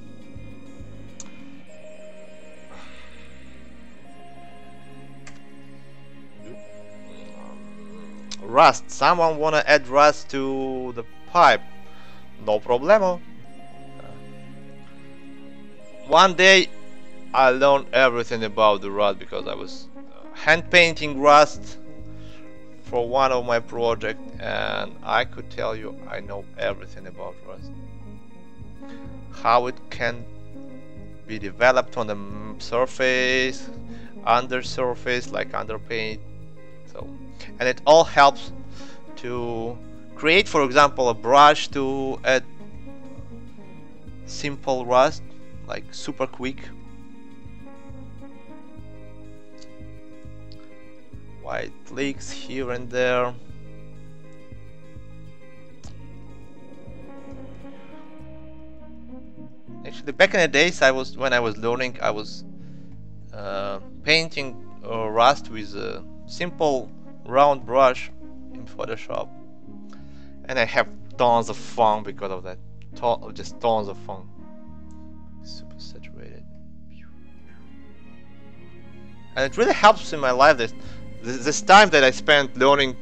Rust. Someone wanna add rust to the pipe? No problemo. One day I learned everything about the rust because I was hand painting rust for one of my projects, and I could tell you I know everything about rust. How it can be developed on the surface, under surface, like under paint. So, and it all helps to create, for example, a brush to add simple rust, like super quick. White leaks here and there. Actually, back in the days, when I was learning, I was painting rust with a simple round brush in Photoshop, and I have tons of fun because of that. Just tons of fun. Super saturated, and it really helps in my life. This time that I spent learning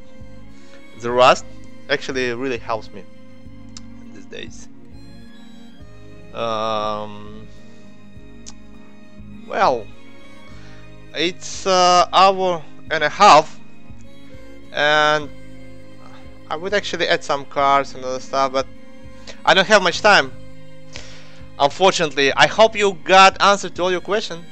the rust actually really helps me these days. Well, it's an hour and a half, and I would actually add some cards and other stuff, but I don't have much time, unfortunately. I hope you got answer to all your questions.